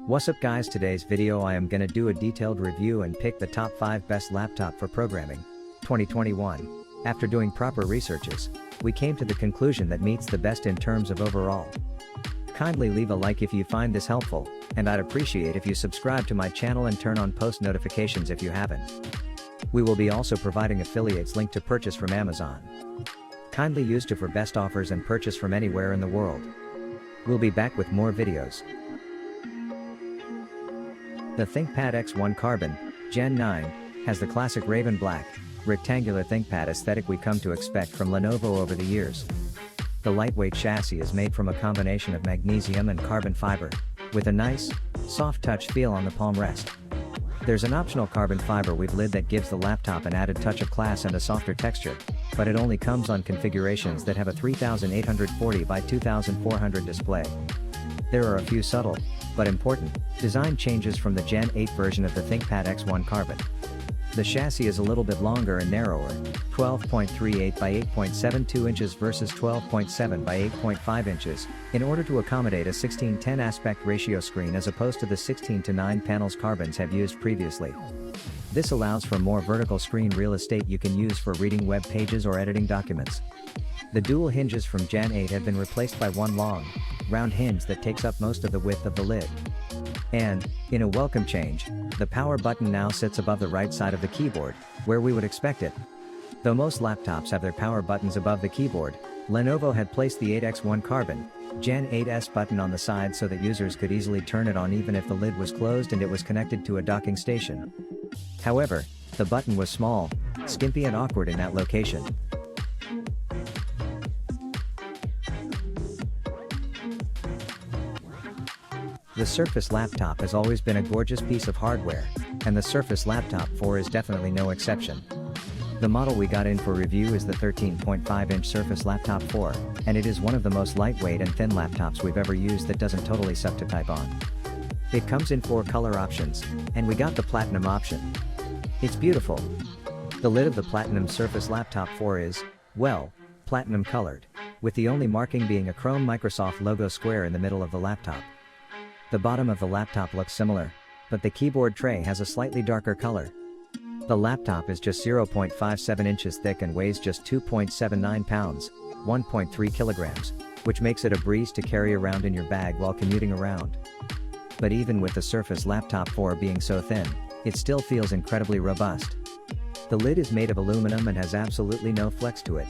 What's up guys, today's video I am gonna do a detailed review and pick the top 5 best laptop for programming, 2021. After doing proper researches, we came to the conclusion that meets the best in terms of overall. Kindly leave a like if you find this helpful, and I'd appreciate if you subscribe to my channel and turn on post notifications if you haven't. We will be also providing affiliates link to purchase from Amazon. Kindly use to for best offers and purchase from anywhere in the world. We'll be back with more videos. The ThinkPad X1 Carbon, Gen 9, has the classic raven black, rectangular ThinkPad aesthetic we come to expect from Lenovo over the years. The lightweight chassis is made from a combination of magnesium and carbon fiber, with a nice, soft touch feel on the palm rest. There's an optional carbon fiber weave lid that gives the laptop an added touch of class and a softer texture, but it only comes on configurations that have a 3840 by 2400 display. There are a few subtle, but important, design changes from the Gen 8 version of the ThinkPad X1 Carbon. The chassis is a little bit longer and narrower, 12.38 by 8.72 inches versus 12.7 by 8.5 inches, in order to accommodate a 16:10 aspect ratio screen as opposed to the 16:9 panels Carbons have used previously. This allows for more vertical screen real estate you can use for reading web pages or editing documents. The dual hinges from Gen 8 have been replaced by one long, round hinge that takes up most of the width of the lid. And, in a welcome change, the power button now sits above the right side of the keyboard, where we would expect it. Though most laptops have their power buttons above the keyboard, Lenovo had placed the 8X1 Carbon, Gen 8S button on the side so that users could easily turn it on even if the lid was closed and it was connected to a docking station. However, the button was small, skimpy and awkward in that location. The Surface Laptop has always been a gorgeous piece of hardware, and the Surface Laptop 4 is definitely no exception. The model we got in for review is the 13.5-inch Surface Laptop 4, and it is one of the most lightweight and thin laptops we've ever used that doesn't totally suck to type on. It comes in 4 color options, and we got the Platinum option. It's beautiful. The lid of the Platinum Surface Laptop 4 is, well, platinum colored, with the only marking being a chrome Microsoft logo square in the middle of the laptop. The bottom of the laptop looks similar, but the keyboard tray has a slightly darker color. The laptop is just 0.57 inches thick and weighs just 2.79 pounds, 1.3 kilograms, which makes it a breeze to carry around in your bag while commuting around. But even with the Surface Laptop 4 being so thin, it still feels incredibly robust. The lid is made of aluminum and has absolutely no flex to it.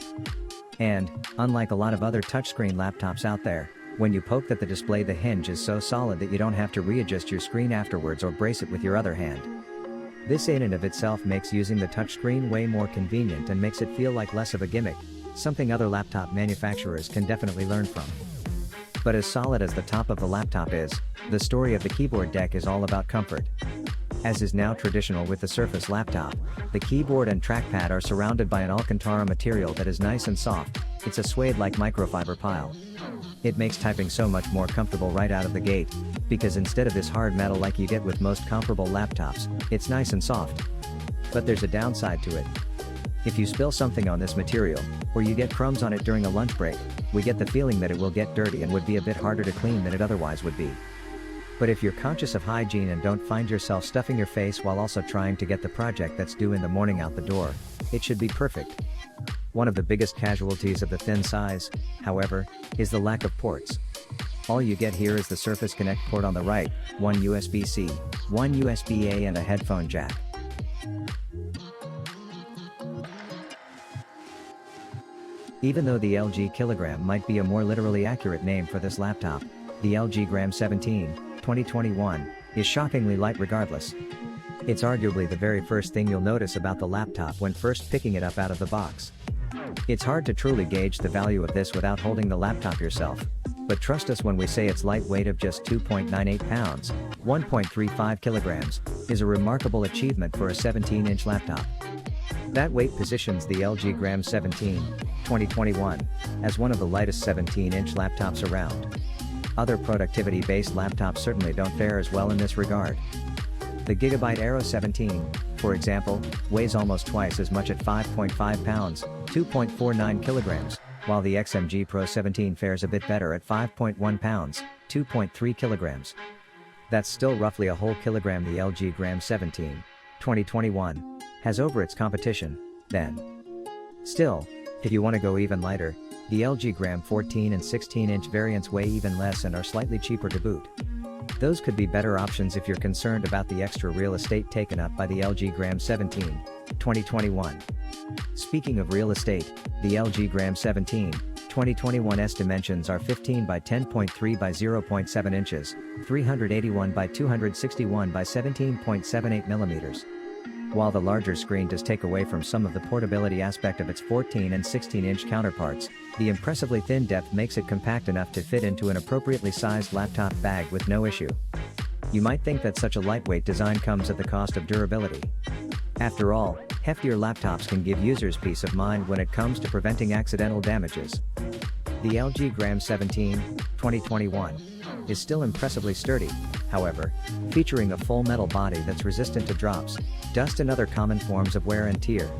And, unlike a lot of other touchscreen laptops out there, when you poke at the display, the hinge is so solid that you don't have to readjust your screen afterwards or brace it with your other hand. This in and of itself makes using the touchscreen way more convenient and makes it feel like less of a gimmick, something other laptop manufacturers can definitely learn from. But as solid as the top of the laptop is, the story of the keyboard deck is all about comfort. As is now traditional with the Surface Laptop, the keyboard and trackpad are surrounded by an Alcantara material that is nice and soft. It's a suede-like microfiber pile. It makes typing so much more comfortable right out of the gate, because instead of this hard metal like you get with most comparable laptops, it's nice and soft. But there's a downside to it. If you spill something on this material, or you get crumbs on it during a lunch break, we get the feeling that it will get dirty and would be a bit harder to clean than it otherwise would be. But if you're conscious of hygiene and don't find yourself stuffing your face while also trying to get the project that's due in the morning out the door, it should be perfect. One of the biggest casualties of the thin size, however, is the lack of ports. All you get here is the Surface Connect port on the right, one USB-C, one USB-A and a headphone jack. Even though the LG Kilogram might be a more literally accurate name for this laptop, the LG Gram 17, 2021, is shockingly light regardless. It's arguably the very first thing you'll notice about the laptop when first picking it up out of the box. It's hard to truly gauge the value of this without holding the laptop yourself, but trust us when we say its lightweight of just 2.98 pounds, 1.35 kilograms, is a remarkable achievement for a 17-inch laptop. That weight positions the LG Gram 17, 2021, as one of the lightest 17-inch laptops around. Other productivity-based laptops certainly don't fare as well in this regard. The Gigabyte Aero 17, for example, weighs almost twice as much at 5.5 pounds, 2.49 kilograms, while the XMG Pro 17 fares a bit better at 5.1 pounds, 2.3 kilograms. That's still roughly a whole kilogram. The LG Gram 17, 2021, has over its competition, then. Still, if you want to go even lighter, the LG Gram 14 and 16-inch variants weigh even less and are slightly cheaper to boot. Those could be better options if you're concerned about the extra real estate taken up by the LG Gram 17, 2021. Speaking of real estate, the LG Gram 17, 2021's dimensions are 15 by 10.3 by 0.7 inches, 381 by 261 by 17.78 millimeters. While the larger screen does take away from some of the portability aspect of its 14 and 16-inch counterparts, the impressively thin depth makes it compact enough to fit into an appropriately sized laptop bag with no issue. You might think that such a lightweight design comes at the cost of durability. After all, heftier laptops can give users peace of mind when it comes to preventing accidental damages. The LG Gram 17, 2021, is still impressively sturdy, however, featuring a full metal body that's resistant to drops, dust and other common forms of wear and tear.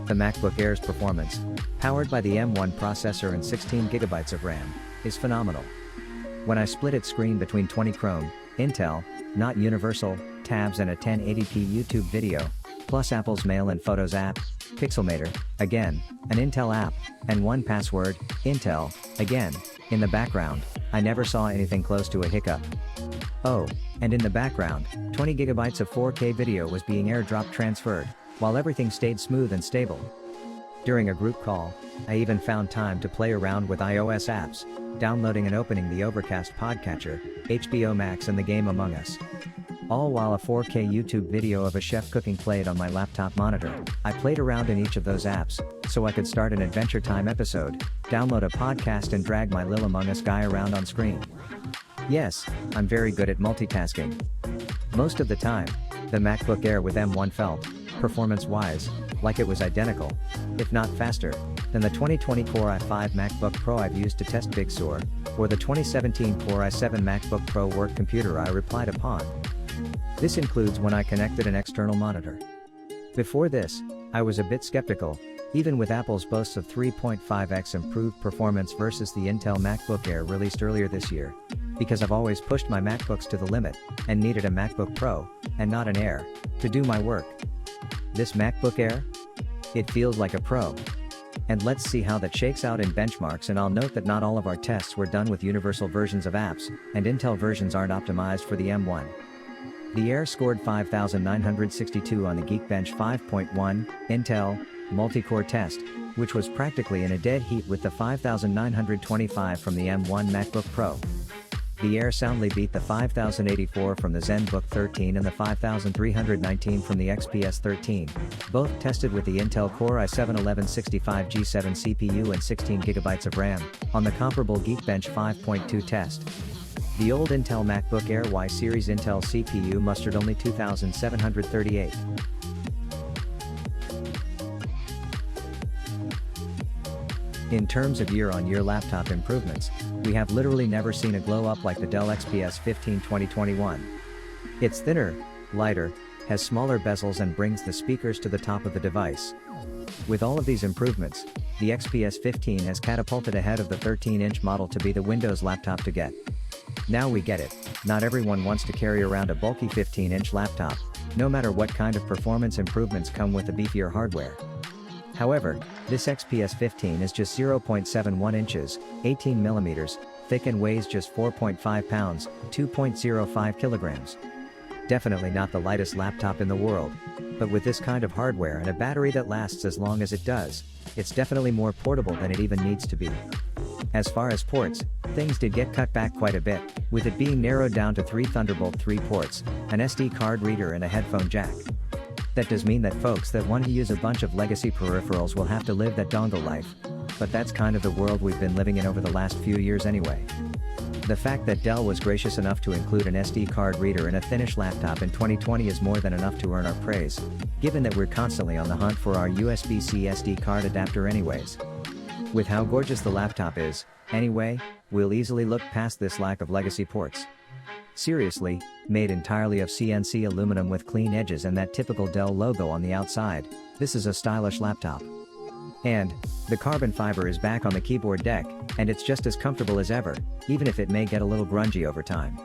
The MacBook Air's performance, powered by the M1 processor and 16GB of RAM, is phenomenal. When I split its screen between 20 Chrome, Intel, not Universal, tabs and a 1080p YouTube video, plus Apple's Mail and Photos app, Pixelmator, again, an Intel app, and 1Password, Intel, again, in the background, I never saw anything close to a hiccup. Oh, and in the background, 20GB of 4K video was being airdrop transferred, while everything stayed smooth and stable. During a group call, I even found time to play around with iOS apps, downloading and opening the Overcast podcatcher, HBO Max and the game Among Us. All while a 4K YouTube video of a chef cooking played on my laptop monitor. I played around in each of those apps, so I could start an Adventure Time episode, download a podcast and drag my Lil Among Us guy around on screen. Yes, I'm very good at multitasking. Most of the time, the MacBook Air with M1 felt, performance-wise, like it was identical, if not faster, than the 2020 Core i5 MacBook Pro I've used to test Big Sur, or the 2017 Core i7 MacBook Pro work computer I relied upon. This includes when I connected an external monitor. Before this, I was a bit skeptical, even with Apple's boasts of 3.5x improved performance versus the Intel MacBook Air released earlier this year, because I've always pushed my MacBooks to the limit, and needed a MacBook Pro, and not an Air, to do my work. This MacBook Air? It feels like a Pro. And let's see how that shakes out in benchmarks, and I'll note that not all of our tests were done with universal versions of apps, and Intel versions aren't optimized for the M1. The Air scored 5,962 on the Geekbench 5.1 Intel multi-core test, which was practically in a dead heat with the 5,925 from the M1 MacBook Pro. The Air soundly beat the 5,084 from the ZenBook 13 and the 5,319 from the XPS 13, both tested with the Intel Core i7-1165G7 CPU and 16GB of RAM, on the comparable Geekbench 5.2 test. The old Intel MacBook Air Y series Intel CPU mustered only 2,738. In terms of year-on-year laptop improvements, we have literally never seen a glow-up like the Dell XPS 15 2021. It's thinner, lighter, has smaller bezels and brings the speakers to the top of the device. With all of these improvements, the XPS 15 has catapulted ahead of the 13-inch model to be the Windows laptop to get. Now we get it, not everyone wants to carry around a bulky 15-inch laptop, no matter what kind of performance improvements come with the beefier hardware. However, this XPS 15 is just 0.71 inches, 18 millimeters, thick and weighs just 4.5 pounds, 2.05 kilograms. Definitely not the lightest laptop in the world, but with this kind of hardware and a battery that lasts as long as it does, it's definitely more portable than it even needs to be. As far as ports, things did get cut back quite a bit, with it being narrowed down to 3 Thunderbolt 3 ports, an SD card reader and a headphone jack. That does mean that folks that want to use a bunch of legacy peripherals will have to live that dongle life, but that's kind of the world we've been living in over the last few years anyway. The fact that Dell was gracious enough to include an SD card reader in a thinnish laptop in 2020 is more than enough to earn our praise, given that we're constantly on the hunt for our USB-C SD card adapter anyways. With how gorgeous the laptop is, anyway, we'll easily look past this lack of legacy ports. Seriously, made entirely of CNC aluminum with clean edges and that typical Dell logo on the outside, this is a stylish laptop. And, the carbon fiber is back on the keyboard deck, and it's just as comfortable as ever, even if it may get a little grungy over time.